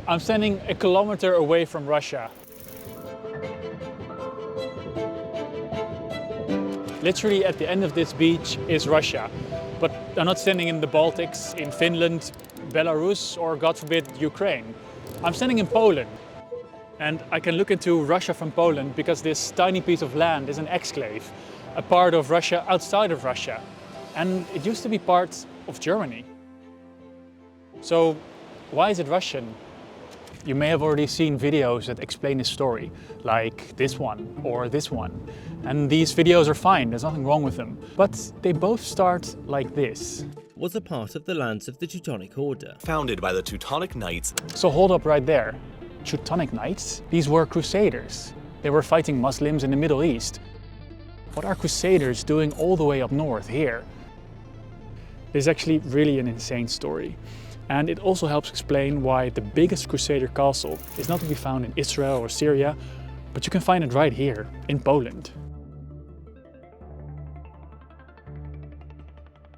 I'm standing a kilometer away from Russia. Literally at the end of this beach is Russia. But I'm not standing in the Baltics, in Finland, Belarus, or God forbid, Ukraine. I'm standing in Poland. And I can look into Russia from Poland because this tiny piece of land is an exclave, a part of Russia outside of Russia. And it used to be part of Germany. So why is it Russian? You may have already seen videos that explain this story, like this one or this one. And these videos are fine, there's nothing wrong with them. But they both start like this. Was a part of the lands of the Teutonic Order. Founded by the Teutonic Knights. So hold up right there. Teutonic Knights? These were Crusaders. They were fighting Muslims in the Middle East. What are Crusaders doing all the way up north here? This is actually really an insane story. And it also helps explain why the biggest Crusader castle is not to be found in Israel or Syria, but you can find it right here, in Poland.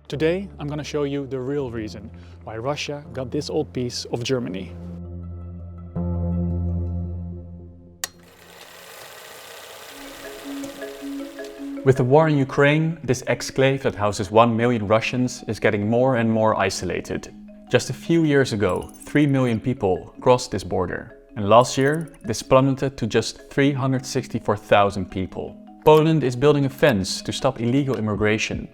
Today, I'm going to show you the real reason why Russia got this old piece of Germany. With the war in Ukraine, this exclave that houses 1 million Russians is getting more and more isolated. Just a few years ago, 3 million people crossed this border. And last year, this plummeted to just 364,000 people. Poland is building a fence to stop illegal immigration.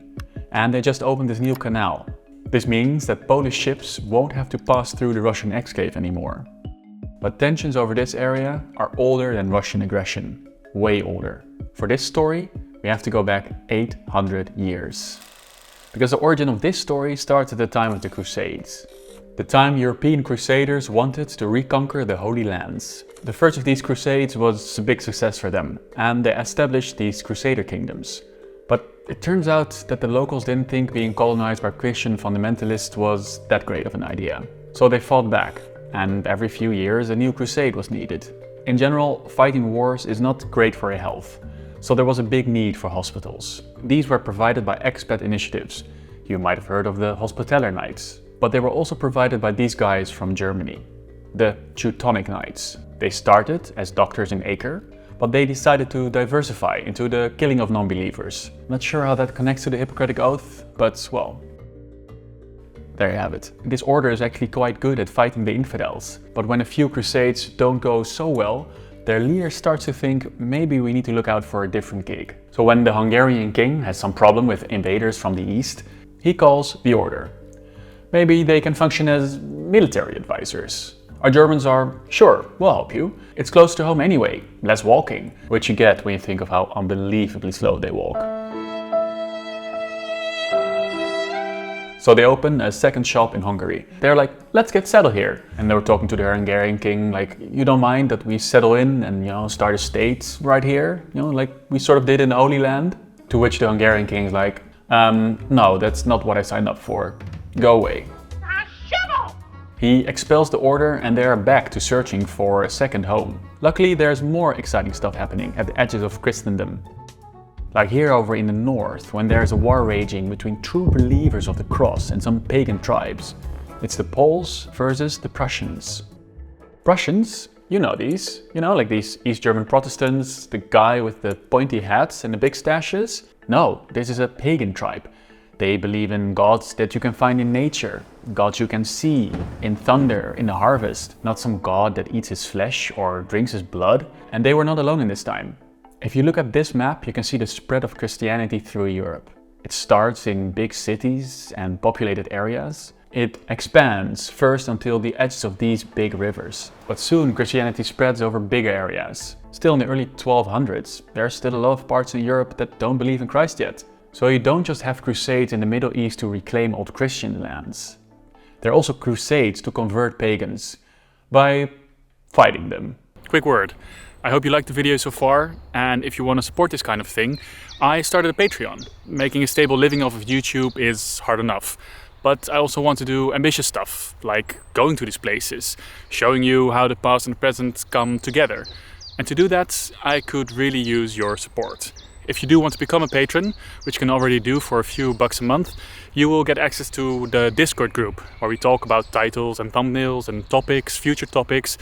And they just opened this new canal. This means that Polish ships won't have to pass through the Russian exclave anymore. But tensions over this area are older than Russian aggression. Way older. For this story, we have to go back 800 years. Because the origin of this story starts at the time of the Crusades. The time European crusaders wanted to reconquer the Holy Lands. The first of these crusades was a big success for them, and they established these crusader kingdoms. But it turns out that the locals didn't think being colonized by Christian fundamentalists was that great of an idea. So they fought back, and every few years a new crusade was needed. In general, fighting wars is not great for your health. So there was a big need for hospitals. These were provided by expat initiatives. You might have heard of the Hohenzollern Knights. But they were also provided by these guys from Germany, the Teutonic Knights. They started as doctors in Acre, but they decided to diversify into the killing of non-believers. Not sure how that connects to the Hippocratic Oath, but well, there you have it. This order is actually quite good at fighting the infidels. But when a few crusades don't go so well, their leader starts to think maybe we need to look out for a different gig. So when the Hungarian king has some problem with invaders from the east, he calls the order. Maybe they can function as military advisors. Our Germans are, sure, we'll help you. It's close to home anyway, less walking, which you get when you think of how unbelievably slow they walk. So they open a second shop in Hungary. They're like, let's get settled here. And they were talking to the Hungarian king, like, you don't mind that we settle in and, start a state right here? Like we sort of did in the Holy Land? To which the Hungarian king is like, no, that's not what I signed up for. Go away. He expels the order and they are back to searching for a second home. Luckily, there's more exciting stuff happening at the edges of Christendom. Like here over in the north, when there's a war raging between true believers of the cross and some pagan tribes. It's the Poles versus the Prussians. Prussians, you know these. Like these East German Protestants, the guy with the pointy hats and the big stashes. No, this is a pagan tribe. They believe in gods that you can find in nature, gods you can see, in thunder, in the harvest, not some god that eats his flesh or drinks his blood. And they were not alone in this time. If you look at this map, you can see the spread of Christianity through Europe. It starts in big cities and populated areas. It expands first until the edges of these big rivers. But soon Christianity spreads over bigger areas. Still in the early 1200s, there's still a lot of parts in Europe that don't believe in Christ yet. So you don't just have crusades in the Middle East to reclaim old Christian lands. There are also crusades to convert pagans by fighting them. Quick word. I hope you liked the video so far, and if you want to support this kind of thing, I started a Patreon. Making a stable living off of YouTube is hard enough. But I also want to do ambitious stuff, like going to these places, showing you how the past and the present come together. And to do that, I could really use your support. If you do want to become a patron, which you can already do for a few bucks a month, you will get access to the Discord group, where we talk about titles and thumbnails and topics, future topics,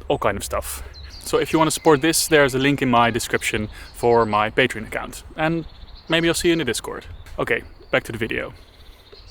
all kind of stuff. So if you want to support this, there's a link in my description for my Patreon account. And maybe I'll see you in the Discord. Okay, back to the video.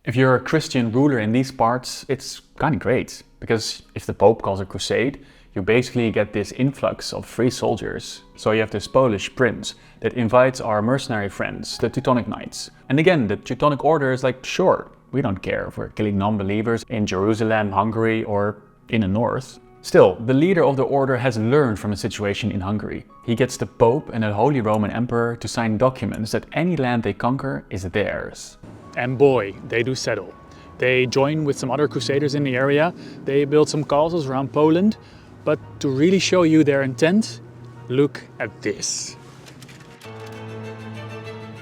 If you're a Christian ruler in these parts, it's kind of great. Because if the Pope calls a crusade, you basically get this influx of free soldiers. So you have this Polish prince that invites our mercenary friends, the Teutonic Knights. And again, the Teutonic Order is like, sure, we don't care if we're killing non-believers in Jerusalem, Hungary, or in the north. Still, the leader of the order has learned from the situation in Hungary. He gets the Pope and the Holy Roman Emperor to sign documents that any land they conquer is theirs. And boy, they do settle. They join with some other crusaders in the area, they build some castles around Poland, but to really show you their intent, look at this.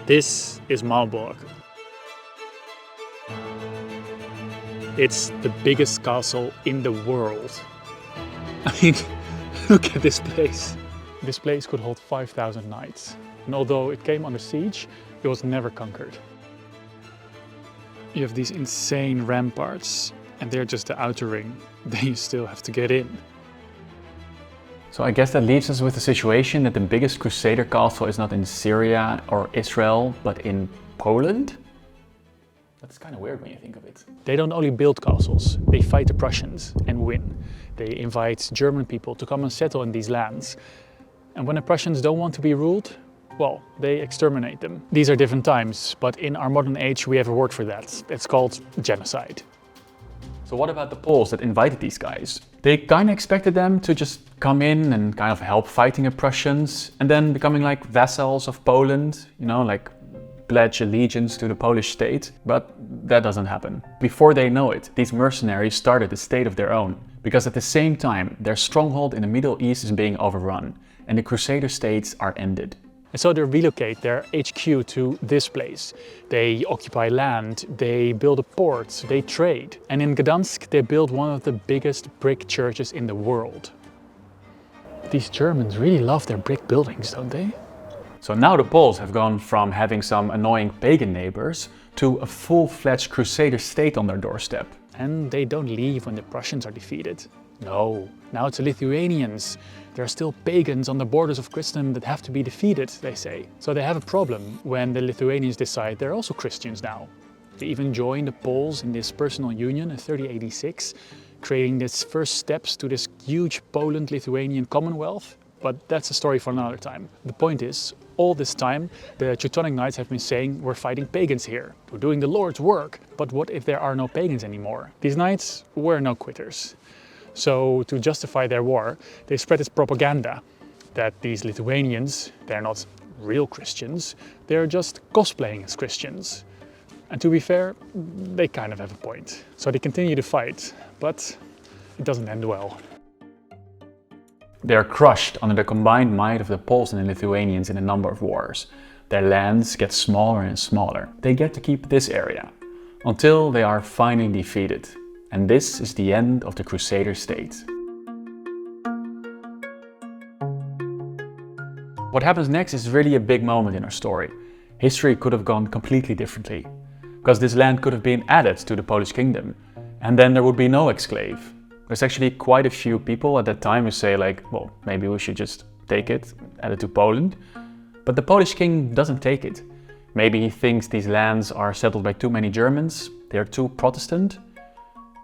This is Malbork. It's the biggest castle in the world. I mean, look at this place. This place could hold 5,000 knights. And although it came under siege, it was never conquered. You have these insane ramparts, and they're just the outer ring. Then you still have to get in. So I guess that leaves us with the situation that the biggest crusader castle is not in Syria or Israel, but in Poland? That's kind of weird when you think of it. They don't only build castles, they fight the Prussians and win. They invite German people to come and settle in these lands. And when the Prussians don't want to be ruled, well, they exterminate them. These are different times, but in our modern age we have a word for that. It's called genocide. So what about the Poles that invited these guys? They kind of expected them to just come in and kind of help fighting the Prussians and then becoming like vassals of Poland, you know, like pledge allegiance to the Polish state, but that doesn't happen. Before they know it, these mercenaries started a state of their own, because at the same time, their stronghold in the Middle East is being overrun, and the Crusader states are ended. And so they relocate their HQ to this place. They occupy land, they build a port, they trade. And in Gdansk, they build one of the biggest brick churches in the world. These Germans really love their brick buildings, don't they? So now the Poles have gone from having some annoying pagan neighbors to a full-fledged crusader state on their doorstep. And they don't leave when the Prussians are defeated. No, now it's the Lithuanians. There are still pagans on the borders of Christendom that have to be defeated, they say. So they have a problem when the Lithuanians decide they're also Christians now. They even join the Poles in this personal union in 3086, creating its first steps to this huge Poland-Lithuanian Commonwealth. But that's a story for another time. The point is, all this time, the Teutonic Knights have been saying, we're fighting pagans here, we're doing the Lord's work. But what if there are no pagans anymore? These knights were no quitters. So to justify their war, they spread this propaganda that these Lithuanians, they're not real Christians, they're just cosplaying as Christians. And to be fair, they kind of have a point. So they continue to fight, but it doesn't end well. They are crushed under the combined might of the Poles and the Lithuanians in a number of wars. Their lands get smaller and smaller. They get to keep this area, until they are finally defeated. And this is the end of the Crusader state. What happens next is really a big moment in our story. History could have gone completely differently, because this land could have been added to the Polish kingdom, and then there would be no exclave. There's actually quite a few people at that time who say like, well, maybe we should just take it, add it to Poland. But the Polish king doesn't take it. Maybe he thinks these lands are settled by too many Germans, they're too Protestant.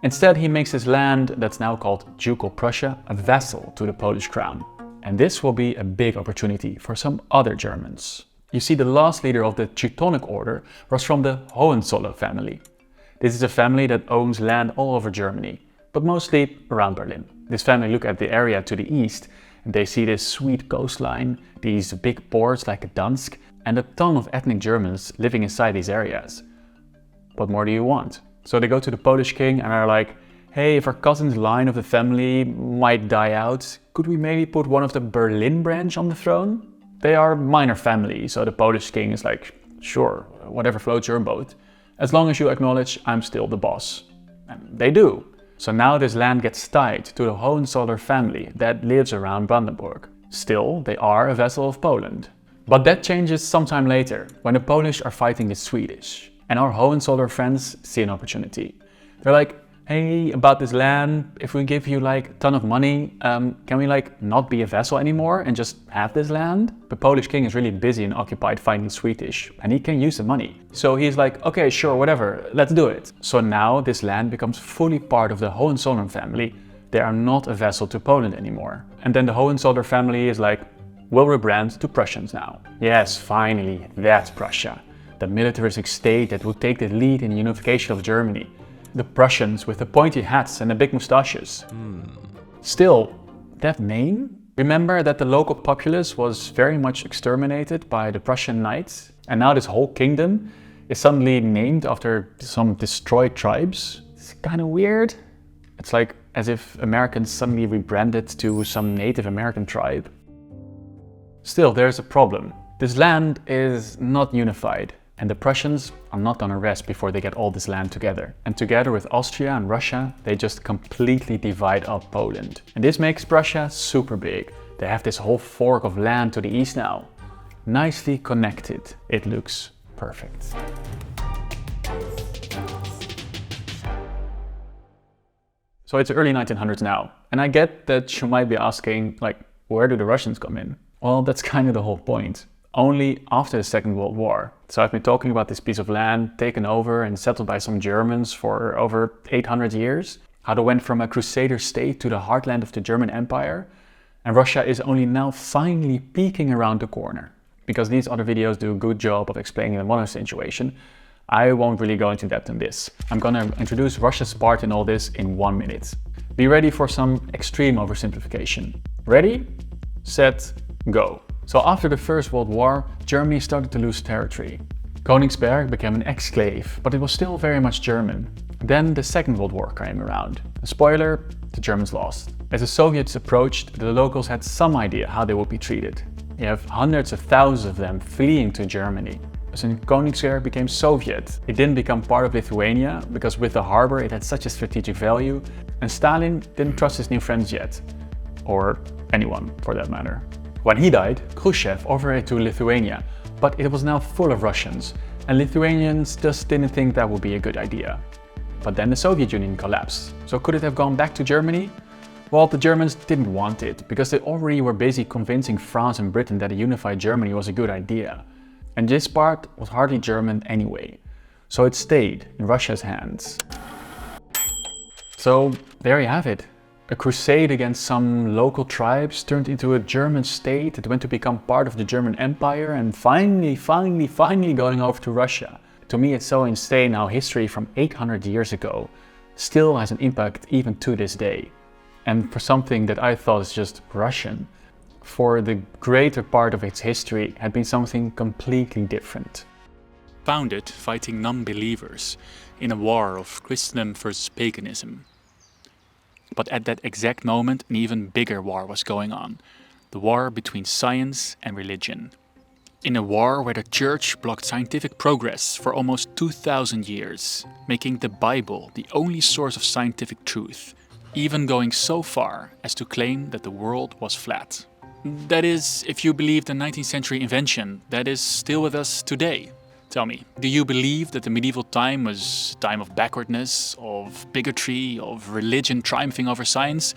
Instead, he makes this land, that's now called Ducal Prussia, a vassal to the Polish crown. And this will be a big opportunity for some other Germans. You see, the last leader of the Teutonic Order was from the Hohenzollern family. This is a family that owns land all over Germany, but mostly around Berlin. This family look at the area to the east and they see this sweet coastline, these big ports like Gdansk, and a ton of ethnic Germans living inside these areas. What more do you want? So they go to the Polish king and are like, hey, if our cousin's line of the family might die out, could we maybe put one of the Berlin branch on the throne? They are minor family, so the Polish king is like, sure, whatever floats your boat. As long as you acknowledge I'm still the boss. And they do. So now this land gets tied to the Hohenzollern family that lives around Brandenburg. Still, they are a vassal of Poland. But that changes sometime later, when the Polish are fighting the Swedish. And our Hohenzollern friends see an opportunity. They're like, hey, about this land, if we give you like a ton of money, can we like not be a vassal anymore and just have this land? The Polish king is really busy and occupied fighting Swedish, and he can use the money. So he's like, okay, sure, whatever, let's do it. So now this land becomes fully part of the Hohenzollern family. They are not a vassal to Poland anymore. And then the Hohenzollern family is like, we'll rebrand to Prussians now. Yes, finally, that's Prussia. The militaristic state that would take the lead in the unification of Germany. The Prussians with the pointy hats and the big moustaches. Still, that name? Remember that the local populace was very much exterminated by the Prussian Knights? And now this whole kingdom is suddenly named after some destroyed tribes? It's kind of weird. It's like as if Americans suddenly rebranded to some Native American tribe. Still, there's a problem. This land is not unified. And the Prussians are not gonna rest before they get all this land together. And together with Austria and Russia, they just completely divide up Poland. And this makes Prussia super big. They have this whole fork of land to the east now. Nicely connected. It looks perfect. So it's early 1900s now. And I get that you might be asking, like, where do the Russians come in? Well, that's kind of the whole point. Only after the Second World War. So I've been talking about this piece of land taken over and settled by some Germans for over 800 years. How they went from a crusader state to the heartland of the German Empire. And Russia is only now finally peeking around the corner. Because these other videos do a good job of explaining the modern situation, I won't really go into depth on this. I'm gonna introduce Russia's part in all this in 1 minute. Be ready for some extreme oversimplification. Ready, set, go. So after the First World War, Germany started to lose territory. Königsberg became an exclave, but it was still very much German. Then the Second World War came around. A spoiler, the Germans lost. As the Soviets approached, the locals had some idea how they would be treated. You have hundreds of thousands of them fleeing to Germany. So Königsberg became Soviet. It didn't become part of Lithuania, because with the harbor it had such a strategic value, and Stalin didn't trust his new friends yet. Or anyone, for that matter. When he died, Khrushchev offered it to Lithuania, but it was now full of Russians, and Lithuanians just didn't think that would be a good idea. But then the Soviet Union collapsed, so could it have gone back to Germany? Well, the Germans didn't want it, because they already were busy convincing France and Britain that a unified Germany was a good idea. And this part was hardly German anyway, so it stayed in Russia's hands. So there you have it. A crusade against some local tribes turned into a German state that went to become part of the German Empire and finally going over to Russia. To me, it's so insane how history from 800 years ago still has an impact even to this day. And for something that I thought is just Russian, for the greater part of its history had been something completely different. Founded fighting non-believers in a war of Christendom versus paganism. But at that exact moment, an even bigger war was going on. The war between science and religion. In a war where the church blocked scientific progress for almost 2000 years, making the Bible the only source of scientific truth, even going so far as to claim that the world was flat. That is, if you believe the 19th century invention that is still with us today. Tell me, do you believe that the medieval time was a time of backwardness, of bigotry, of religion triumphing over science?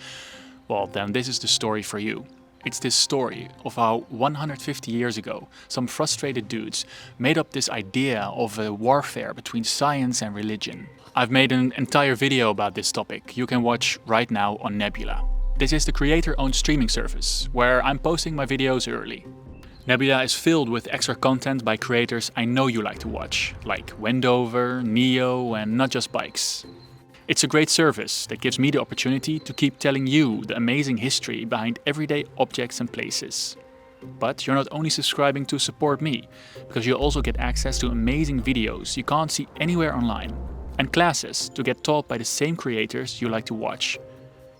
Well, then this is the story for you. It's this story of how 150 years ago, some frustrated dudes made up this idea of a warfare between science and religion. I've made an entire video about this topic you can watch right now on Nebula. This is the creator-owned streaming service, where I'm posting my videos early. Nebula is filled with extra content by creators I know you like to watch, like Wendover, Neo, and Not Just Bikes. It's a great service that gives me the opportunity to keep telling you the amazing history behind everyday objects and places. But you're not only subscribing to support me, because you also get access to amazing videos you can't see anywhere online, and classes to get taught by the same creators you like to watch.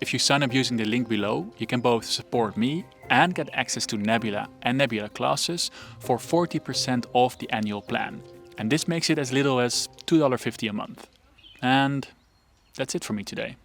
If you sign up using the link below, you can both support me and get access to Nebula and Nebula classes for 40% off the annual plan. And this makes it as little as $2.50 a month. And that's it for me today.